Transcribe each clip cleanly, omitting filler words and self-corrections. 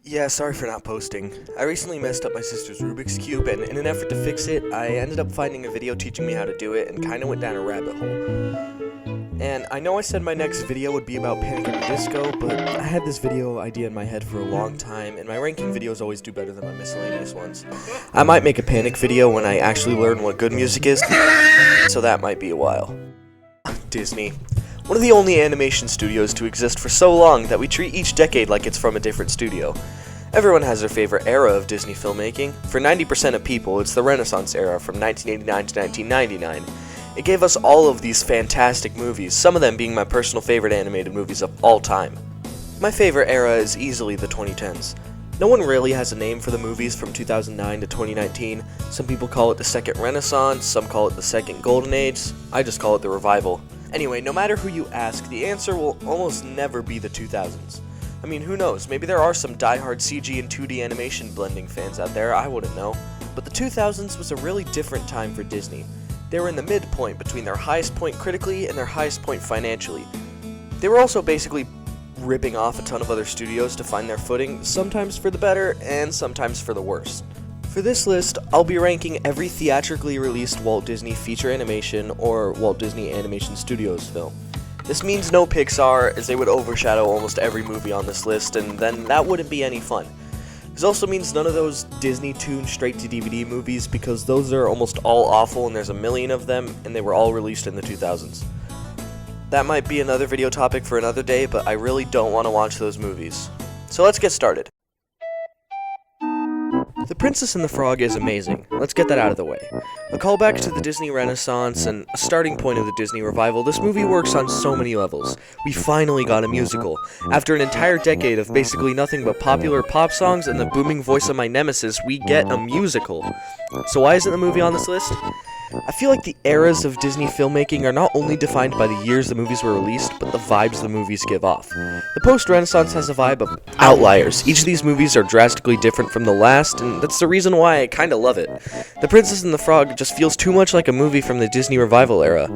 Yeah, sorry for not posting. I recently messed up my sister's Rubik's Cube, and in an effort to fix it, I ended up finding a video teaching me how to do it and kinda went down a rabbit hole. And I know I said my next video would be about Panic at the Disco, but I had this video idea in my head for a long time, and my ranking videos always do better than my miscellaneous ones. I might make a Panic video when I actually learn what good music is, so that might be a while. Disney. One of the only animation studios to exist for so long that we treat each decade like it's from a different studio. Everyone has their favorite era of Disney filmmaking. For 90% of people, it's the Renaissance era from 1989 to 1999. It gave us all of these fantastic movies, some of them being my personal favorite animated movies of all time. My favorite era is easily the 2010s. No one really has a name for the movies from 2009 to 2019. Some people call it the second Renaissance, some call it the second Golden Age. I just call it the Revival. Anyway, no matter who you ask, the answer will almost never be the 2000s. I mean, who knows, maybe there are some diehard CG and 2D animation blending fans out there, I wouldn't know. But the 2000s was a really different time for Disney. They were in the midpoint between their highest point critically and their highest point financially. They were also basically ripping off a ton of other studios to find their footing, sometimes for the better and sometimes for the worse. For this list, I'll be ranking every theatrically released Walt Disney feature animation or Walt Disney Animation Studios film. This means no Pixar, as they would overshadow almost every movie on this list, and then that wouldn't be any fun. This also means none of those Disney-tuned straight-to-DVD movies, because those are almost all awful and there's a million of them, and they were all released in the 2000s. That might be another video topic for another day, but I really don't want to watch those movies. So let's get started. The Princess and the Frog is amazing. Let's get that out of the way. A callback to the Disney Renaissance and a starting point of the Disney Revival, this movie works on so many levels. We finally got a musical. After an entire decade of basically nothing but popular pop songs and the booming voice of my nemesis, we get a musical. So why isn't the movie on this list? I feel like the eras of Disney filmmaking are not only defined by the years the movies were released, but the vibes the movies give off. The post-Renaissance has a vibe of outliers. Each of these movies are drastically different from the last, and that's the reason why I kinda love it. The Princess and the Frog just feels too much like a movie from the Disney Revival era,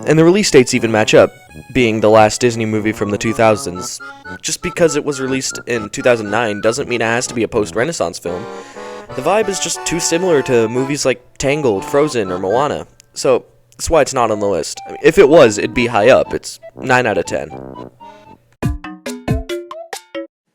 and the release dates even match up, being the last Disney movie from the 2000s. Just because it was released in 2009 doesn't mean it has to be a post-Renaissance film. The vibe is just too similar to movies like Tangled, Frozen, or Moana, so that's why it's not on the list. I mean, if it was, it'd be high up. It's 9 out of 10.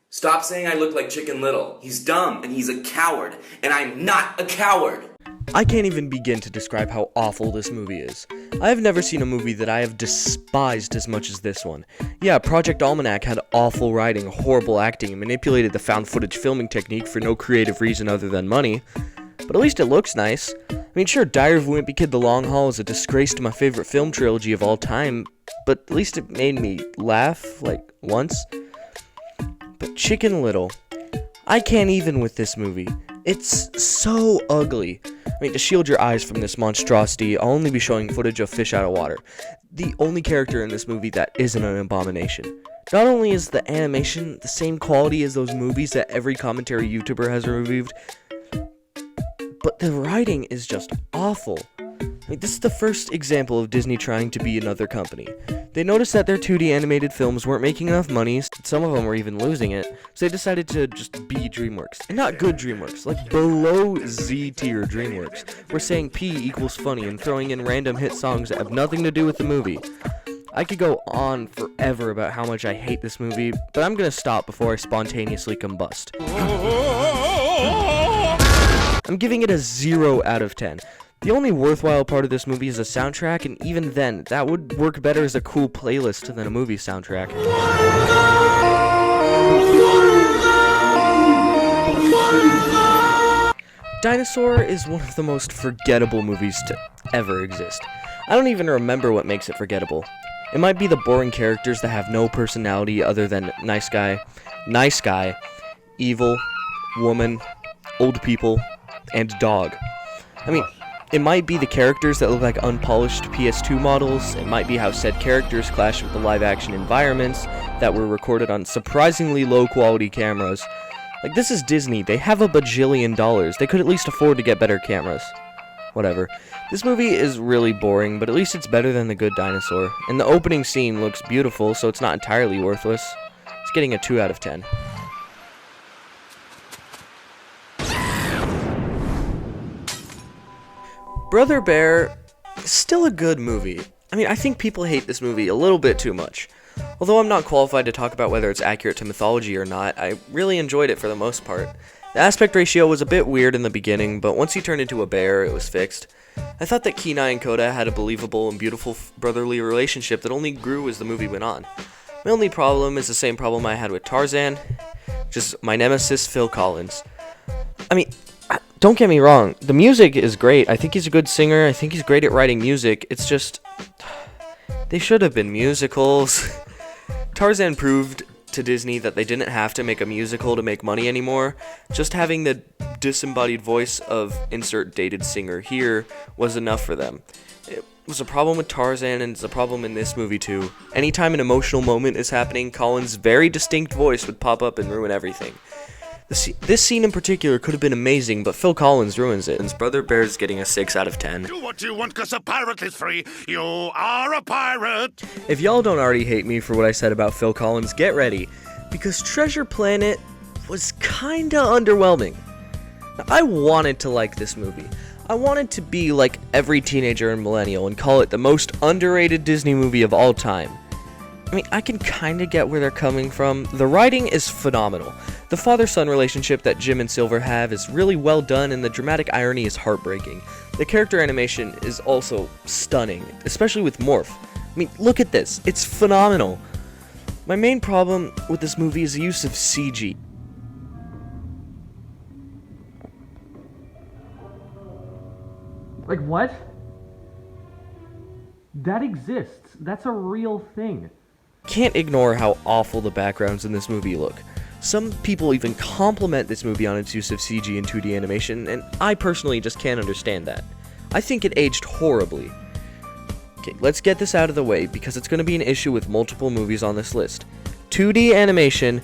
Stop saying I look like Chicken Little. He's dumb, and he's a coward, and I'm not a coward! I can't even begin to describe how awful this movie is. I have never seen a movie that I have despised as much as this one. Yeah, Project Almanac had awful writing, horrible acting, and manipulated the found footage filming technique for no creative reason other than money. But at least it looks nice. I mean, sure, Diary of a Wimpy Kid: The Long Haul is a disgrace to my favorite film trilogy of all time, but at least it made me laugh, like, once. But Chicken Little, I can't even with this movie. It's so ugly. I mean, to shield your eyes from this monstrosity, I'll only be showing footage of fish out of water. The only character in this movie that isn't an abomination. Not only is the animation the same quality as those movies that every commentary YouTuber has reviewed, but the writing is just awful. I mean, this is the first example of Disney trying to be another company. They noticed that their 2D animated films weren't making enough money, some of them were even losing it, so they decided to just be DreamWorks. And not good DreamWorks, like below Z tier DreamWorks. We're saying P equals funny and throwing in random hit songs that have nothing to do with the movie. I could go on forever about how much I hate this movie, but I'm gonna stop before I spontaneously combust. I'm giving it a 0 out of 10. The only worthwhile part of this movie is the soundtrack, and even then, that would work better as a cool playlist than a movie soundtrack. Dinosaur is one of the most forgettable movies to ever exist. I don't even remember what makes it forgettable. It might be the boring characters that have no personality other than nice guy, evil, woman, old people, and dog. I mean, it might be the characters that look like unpolished PS2 models, it might be how said characters clash with the live-action environments that were recorded on surprisingly low-quality cameras. Like, this is Disney, they have a bajillion dollars, they could at least afford to get better cameras. Whatever. This movie is really boring, but at least it's better than The Good Dinosaur, and the opening scene looks beautiful, so it's not entirely worthless. It's getting a 2 out of 10. Brother Bear is still a good movie. I mean, I think people hate this movie a little bit too much. Although I'm not qualified to talk about whether it's accurate to mythology or not, I really enjoyed it for the most part. The aspect ratio was a bit weird in the beginning, but once he turned into a bear, it was fixed. I thought that Kenai and Koda had a believable and beautiful brotherly relationship that only grew as the movie went on. My only problem is the same problem I had with Tarzan, which is my nemesis, Phil Collins. I mean, don't get me wrong, the music is great. I think he's a good singer. I think he's great at writing music. It's just, they should have been musicals. Tarzan proved to Disney that they didn't have to make a musical to make money anymore. Just having the disembodied voice of insert dated singer here was enough for them. It was a problem with Tarzan, and it's a problem in this movie too. Anytime an emotional moment is happening, Colin's very distinct voice would pop up and ruin everything. This scene in particular could have been amazing, but Phil Collins ruins it. His Brother Bear's getting a 6 out of 10. Do what you want, 'cause a pirate is free. You are a pirate. If y'all don't already hate me for what I said about Phil Collins, get ready, because Treasure Planet was kinda underwhelming. Now, I wanted to like this movie. I wanted to be like every teenager and millennial and call it the most underrated Disney movie of all time. I mean, I can kinda get where they're coming from. The writing is phenomenal. The father-son relationship that Jim and Silver have is really well done, and the dramatic irony is heartbreaking. The character animation is also stunning, especially with Morph. I mean, look at this. It's phenomenal. My main problem with this movie is the use of CG. Like, what? That exists. That's a real thing. Can't ignore how awful the backgrounds in this movie look. Some people even compliment this movie on its use of CG and 2D animation, and I personally just can't understand that. I think it aged horribly. Okay, let's get this out of the way, because it's going to be an issue with multiple movies on this list. 2D animation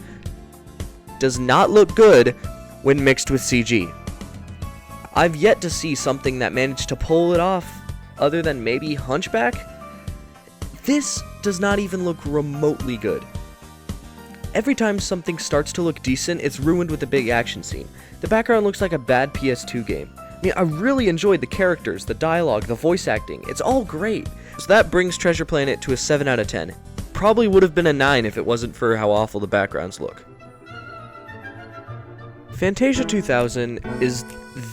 does not look good when mixed with CG. I've yet to see something that managed to pull it off, other than maybe Hunchback. This does not even look remotely good. Every time something starts to look decent, it's ruined with a big action scene. The background looks like a bad PS2 game. I mean, I really enjoyed the characters, the dialogue, the voice acting. It's all great. So that brings Treasure Planet to a 7 out of 10. Probably would have been a 9 if it wasn't for how awful the backgrounds look. Fantasia 2000 is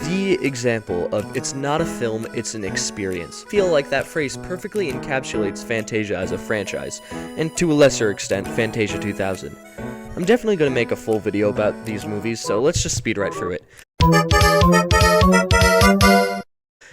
the example of it's not a film, it's an experience. I feel like that phrase perfectly encapsulates Fantasia as a franchise, and to a lesser extent, Fantasia 2000. I'm definitely going to make a full video about these movies, so let's just speed right through it.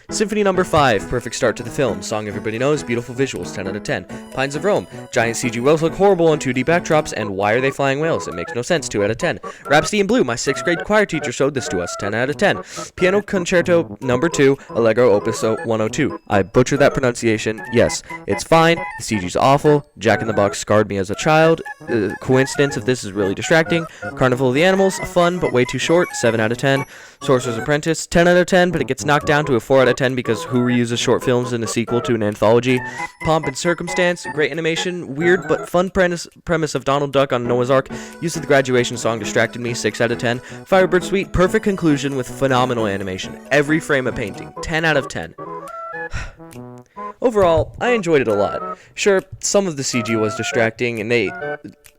Symphony Number 5, perfect start to the film. Song everybody knows, beautiful visuals, 10 out of 10. Pines of Rome, giant CG whales look horrible on 2D backdrops, and why are they flying whales? It makes no sense, 2 out of 10. Rhapsody in Blue, my 6th grade choir teacher showed this to us, 10 out of 10. Piano Concerto Number 2, Allegro Opus 102. I butchered that pronunciation, yes, it's fine, the CG's awful, Jack in the Box scarred me as a child, coincidence if this is really distracting. Carnival of the Animals, fun but way too short, 7 out of 10. Sorcerer's Apprentice, 10 out of 10, but it gets knocked down to a 4 out of 10 because who reuses short films in a sequel to an anthology? Pomp and Circumstance, great animation, weird but fun premise of Donald Duck on Noah's Ark. Use of the graduation song distracted me, 6 out of 10. Firebird Suite, perfect conclusion with phenomenal animation. Every frame a painting, 10 out of 10. Overall, I enjoyed it a lot. Sure, some of the CG was distracting, and they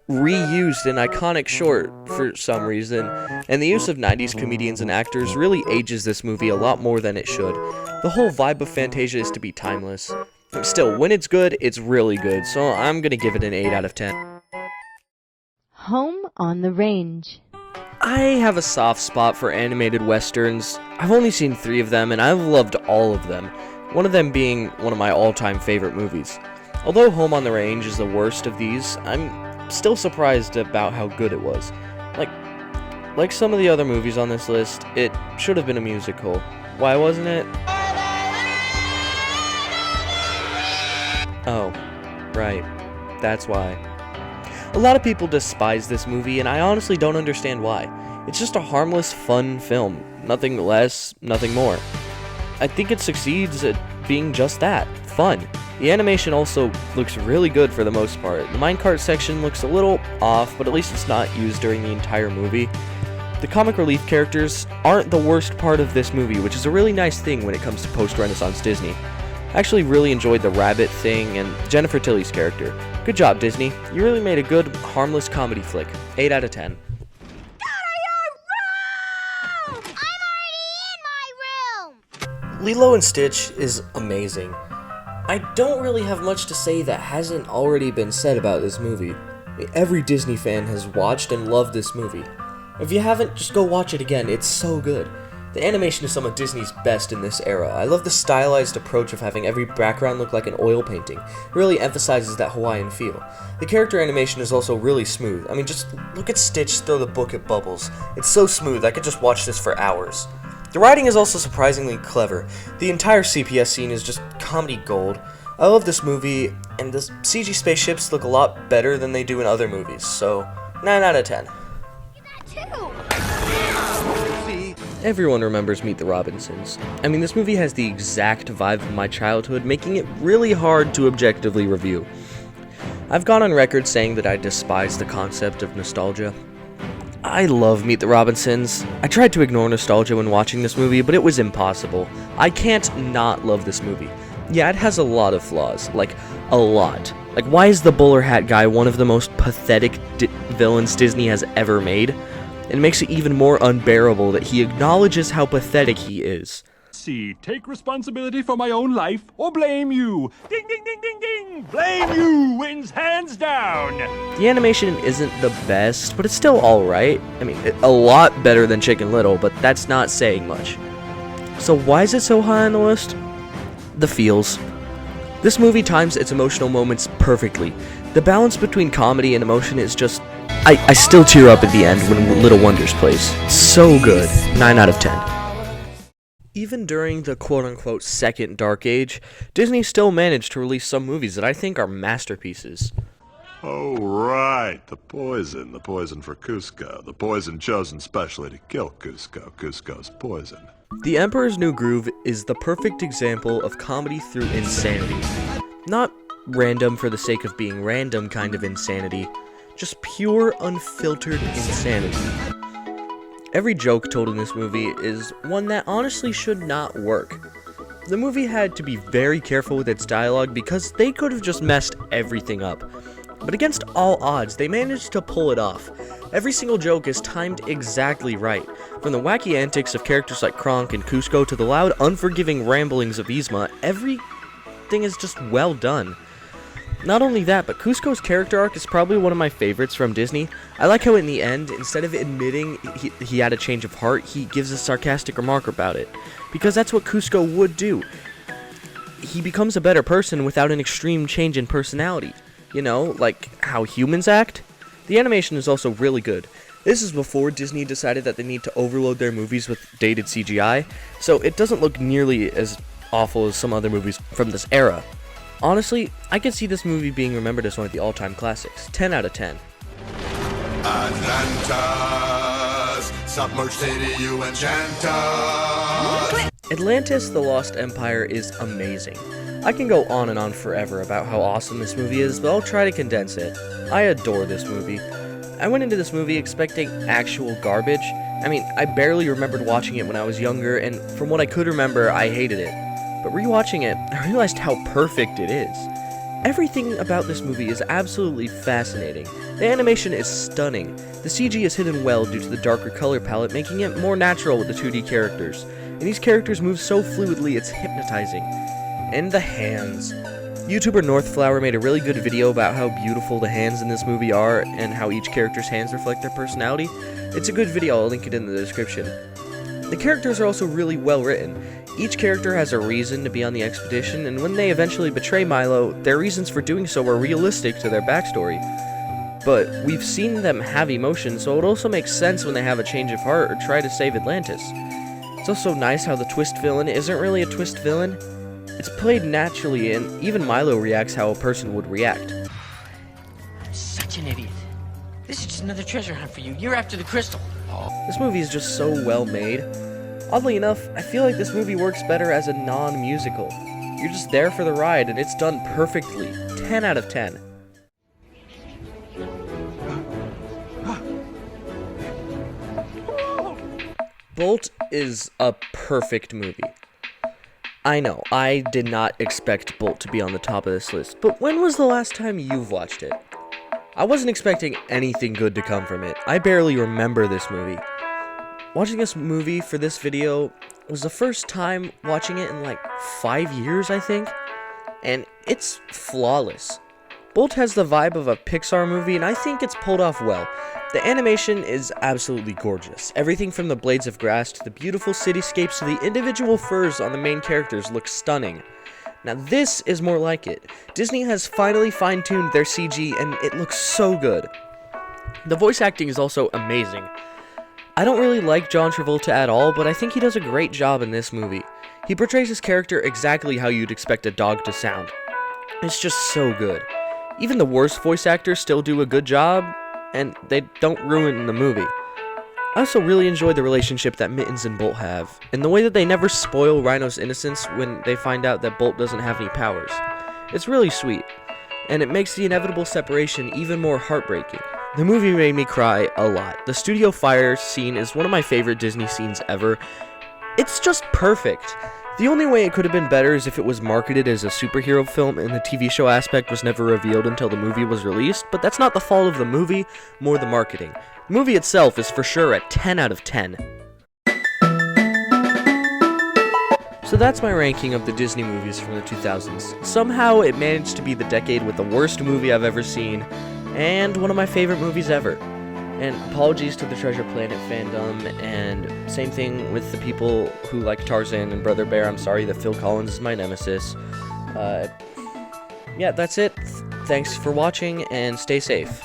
reused an iconic short for some reason, and the use of 90s comedians and actors really ages this movie a lot more than it should. The whole vibe of Fantasia is to be timeless. Still, when it's good, it's really good, so I'm gonna give it an 8 out of 10. Home on the Range. I have a soft spot for animated westerns. I've only seen 3 of them, and I've loved all of them, one of them being one of my all-time favorite movies. Although Home on the Range is the worst of these, I'm still surprised about how good it was. Like some of the other movies on this list, it should have been a musical. Why wasn't it? Oh, right. That's why. A lot of people despise this movie, and I honestly don't understand why. It's just a harmless, fun film. Nothing less, nothing more. I think it succeeds at being just that, fun. The animation also looks really good for the most part. The minecart section looks a little off, but at least it's not used during the entire movie. The comic relief characters aren't the worst part of this movie, which is a really nice thing when it comes to post-Renaissance Disney. I actually really enjoyed the rabbit thing and Jennifer Tilly's character. Good job, Disney. You really made a good, harmless comedy flick. 8 out of 10. Lilo and Stitch is amazing. I don't really have much to say that hasn't already been said about this movie. Every Disney fan has watched and loved this movie. If you haven't, just go watch it again, it's so good. The animation is some of Disney's best in this era. I love the stylized approach of having every background look like an oil painting. It really emphasizes that Hawaiian feel. The character animation is also really smooth. I mean, just look at Stitch throw the book at Bubbles. It's so smooth, I could just watch this for hours. The writing is also surprisingly clever. The entire CPS scene is just comedy gold. I love this movie, and the CG spaceships look a lot better than they do in other movies, so 9 out of 10. Everyone remembers Meet the Robinsons. I mean, this movie has the exact vibe of my childhood, making it really hard to objectively review. I've gone on record saying that I despise the concept of nostalgia. I love Meet the Robinsons. I tried to ignore nostalgia when watching this movie, but it was impossible. I can't not love this movie. Yeah, it has a lot of flaws, like, a lot. Like, why is the bowler hat guy one of the most pathetic villains Disney has ever made? It makes it even more unbearable that he acknowledges how pathetic he is. See, take responsibility for my own life, or blame you. Ding, ding, ding, ding, ding! Blame you wins hands down! The animation isn't the best, but it's still alright. I mean, a lot better than Chicken Little, but that's not saying much. So why is it so high on the list? The feels. This movie times its emotional moments perfectly. The balance between comedy and emotion is just... I still tear up at the end when Little Wonders plays. So good. 9 out of 10. Even during the quote-unquote second Dark Age, Disney still managed to release some movies that I think are masterpieces. Oh, right. The poison for Cusco. The poison chosen specially to kill Cusco. Cusco's poison. The Emperor's New Groove is the perfect example of comedy through insanity. Not random for the sake of being random kind of insanity, just pure, unfiltered insanity. Every joke told in this movie is one that honestly should not work. The movie had to be very careful with its dialogue because they could have just messed everything up. But against all odds, they managed to pull it off. Every single joke is timed exactly right. From the wacky antics of characters like Kronk and Cusco to the loud, unforgiving ramblings of Yzma, everything is just well done. Not only that, but Cusco's character arc is probably one of my favorites from Disney. I like how in the end, instead of admitting he had a change of heart, he gives a sarcastic remark about it. Because that's what Cusco would do. He becomes a better person without an extreme change in personality. You know, like how humans act? The animation is also really good. This is before Disney decided that they need to overload their movies with dated CGI, so it doesn't look nearly as awful as some other movies from this era. Honestly, I could see this movie being remembered as one of the all-time classics. 10 out of 10. Atlantis, submerged city, you enchant us. Atlantis: The Lost Empire is amazing. I can go on and on forever about how awesome this movie is, but I'll try to condense it. I adore this movie. I went into this movie expecting actual garbage. I mean, I barely remembered watching it when I was younger, and from what I could remember, I hated it. But rewatching it, I realized how perfect it is. Everything about this movie is absolutely fascinating. The animation is stunning. The CG is hidden well due to the darker color palette, making it more natural with the 2D characters. And these characters move so fluidly, it's hypnotizing. And the hands. YouTuber Northflower made a really good video about how beautiful the hands in this movie are and how each character's hands reflect their personality. It's a good video, I'll link it in the description. The characters are also really well written. Each character has a reason to be on the expedition, and when they eventually betray Milo, their reasons for doing so are realistic to their backstory. But we've seen them have emotion, so it also makes sense when they have a change of heart or try to save Atlantis. It's also nice how the twist villain isn't really a twist villain. It's played naturally, and even Milo reacts how a person would react. I'm such an idiot. This is just another treasure hunt for you. You're after the crystal. This movie is just so well made. Oddly enough, I feel like this movie works better as a non-musical. You're just there for the ride, and it's done perfectly. 10 out of 10. Bolt is a perfect movie. I know, I did not expect Bolt to be on the top of this list, but when was the last time you've watched it? I wasn't expecting anything good to come from it. I barely remember this movie. Watching this movie for this video was the first time watching it in like 5 years, I think, and it's flawless. Bolt has the vibe of a Pixar movie, and I think it's pulled off well. The animation is absolutely gorgeous. Everything from the blades of grass to the beautiful cityscapes to the individual furs on the main characters looks stunning. Now this is more like it. Disney has finally fine-tuned their CG, and it looks so good. The voice acting is also amazing. I don't really like John Travolta at all, but I think he does a great job in this movie. He portrays his character exactly how you'd expect a dog to sound. It's just so good. Even the worst voice actors still do a good job, and they don't ruin the movie. I also really enjoyed the relationship that Mittens and Bolt have, and the way that they never spoil Rhino's innocence when they find out that Bolt doesn't have any powers. It's really sweet, and it makes the inevitable separation even more heartbreaking. The movie made me cry a lot. The studio fire scene is one of my favorite Disney scenes ever. It's just perfect. The only way it could have been better is if it was marketed as a superhero film and the TV show aspect was never revealed until the movie was released, but that's not the fault of the movie, more the marketing. The movie itself is for sure a 10 out of 10. So that's my ranking of the Disney movies from the 2000s. Somehow it managed to be the decade with the worst movie I've ever seen, and one of my favorite movies ever. And apologies to the Treasure Planet fandom, and same thing with the people who like Tarzan and Brother Bear. I'm sorry that Phil Collins is my nemesis. Yeah, that's it. Thanks for watching, and stay safe.